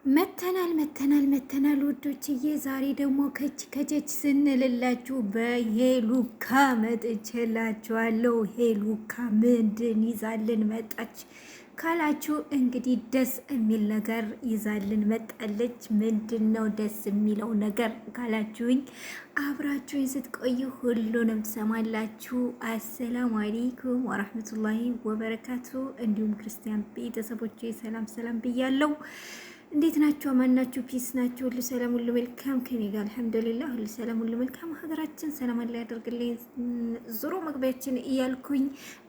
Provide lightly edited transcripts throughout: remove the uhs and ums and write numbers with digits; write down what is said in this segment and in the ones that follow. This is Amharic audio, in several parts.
መተናል ውዶችዬ። ዛሬ ደግሞ ከቸች ስንልላችሁ በሄሉካ መጥቼላችኋለሁ። ሄሉካ ምንድን ይዛልን መጣች ካላችሁ እንግዲህ ደስ የሚል ነገር ይዛልን መጣለች። ምንድን ነው ደስ የሚለው ነገር ካላችሁኝ አብራችሁኝ ስትቆዩ ሁሉንም ትሰማላችሁ። አሰላሙ አለይኩም ወራህመቱላሂ ወበረካቱ። እንዲሁም ክርስቲያን ቤተሰቦቼ ሰላም ሰላም ብያለሁ። እንዴት ናችሁ? ማን ናችሁ? ፒስ ናችሁ? ሁሉ ሰላም ሁሉ መልካም ከኔ ጋር አልሐምዱሊላህ ሁሉ ሰላም ሁሉ መልካም። ሀገራችን ሰላም አለ ያደርግልኝ። ዞሮ መግቢያችን እያልኩኝ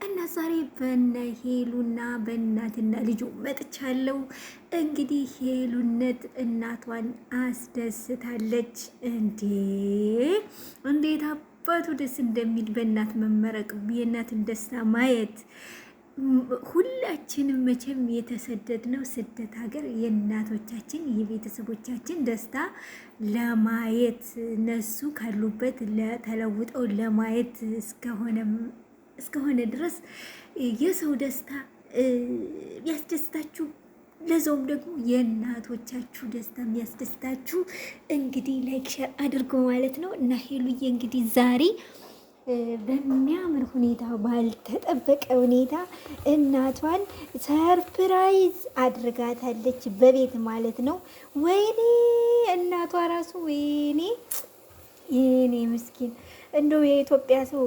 እና ዛሬ በነ ሄሉና በእናትና ልጁ መጥቻለሁ። እንግዲህ ሄሉነት እናቷን አስደስታለች። እንዴት አባቱ ደስ እንደሚል በእናት መመረቅ፣ የእናትን ደስታ ማየት። ሁላችንም መቼም የተሰደድነው ስደት ሀገር የእናቶቻችን የቤተሰቦቻችን ደስታ ለማየት እነሱ ካሉበት ተለውጠው ለማየት እስከሆነ ድረስ የሰው ደስታ ቢያስደስታችሁ፣ ለዛውም ደግሞ የእናቶቻችሁ ደስታ የሚያስደስታችሁ እንግዲህ ላይክ ሸር አድርጎ ማለት ነው። እና ሄሉዬ እንግዲህ ዛሬ በሚያምር ሁኔታ ባልተጠበቀ ሁኔታ እናቷን ሰርፕራይዝ አድርጋታለች፣ በቤት ማለት ነው። ወይኔ እናቷ ራሱ ወይኔ የኔ ምስኪን እንደው የኢትዮጵያ ሰው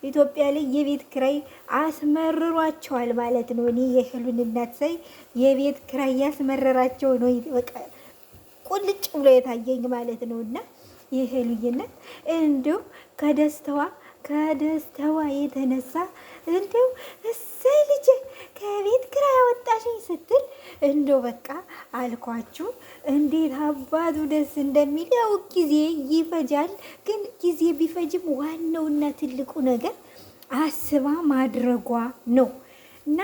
ኢትዮጵያ ላይ የቤት ክራይ አስመርሯቸዋል ማለት ነው። እኔ የሄሉን እናት ሳይ የቤት ክራይ ያስመረራቸው ነው ቁልጭ ብሎ የታየኝ ማለት ነው። እና የሄሉዬነት እንዲሁ ከደስታዋ የተነሳ እንዲሁ እሰይ ልጅ ከቤት ኪራይ ያወጣሽኝ ስትል እንደው በቃ አልኳችሁ እንዴት አባቱ ደስ እንደሚል። ያው ጊዜ ይፈጃል፣ ግን ጊዜ ቢፈጅም ዋናውና ትልቁ ነገር አስባ ማድረጓ ነው። እና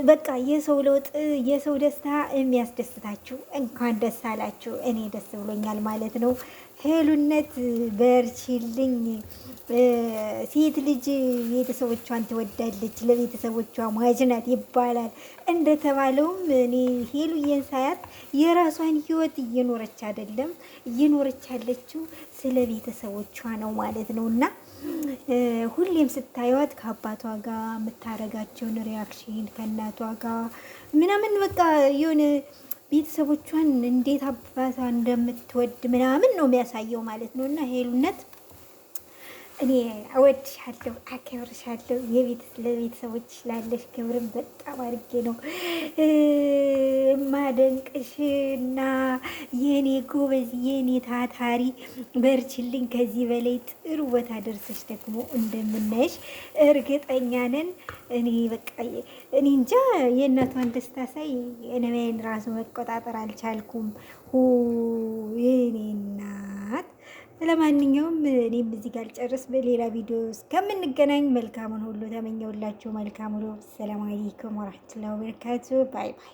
በቃ የሰው ለውጥ የሰው ደስታ የሚያስደስታችሁ እንኳን ደስ አላችሁ። እኔ ደስ ብሎኛል ማለት ነው። ሄሉነት በርቺልኝ። ሴት ልጅ ቤተሰቦቿን ትወዳለች፣ ለቤተሰቦቿ ሟች ናት ይባላል። እንደተባለውም እኔ ሄሉዬን ሳያት የራሷን ሕይወት እየኖረች አይደለም፣ እየኖረች ያለችው ስለ ቤተሰቦቿ ነው ማለት ነው። እና ሁሌም ስታዩት ከአባቷ ጋር የምታረጋቸውን ሪያክሽን ከእናቷ ጋር ምናምን በቃ የሆነ ቤተሰቦቿን እንዴት አባቷ እንደምትወድ ምናምን ነው የሚያሳየው ማለት ነው። እና ሄሉነት እኔ እወድሻለሁ፣ አከብርሻለሁ። ለቤተሰቦች ላለሽ ክብርም በጣም አድርጌ ነው ማደንቅሽ እና የኔ ጎበዝ፣ የኔ ታታሪ፣ በርችልኝ። ከዚህ በላይ ጥሩ ቦታ ደርሰሽ ደግሞ እንደምናይሽ እርግጠኛ ነን። እኔ በቃ እኔ እንጃ የእናቷን ደስታ ሳይ እኔን ራሱ መቆጣጠር አልቻልኩም። የኔ እናት። ለማንኛውም እኔም እዚህ ጋር ጨርስ፣ በሌላ ቪዲዮ እስከምንገናኝ መልካሙን ሁሉ ተመኘውላችሁ። መልካም ሁሉ። ሰላም አለይኩም ወራህመቱላሂ ወበረካቱ። ባይ ባይ።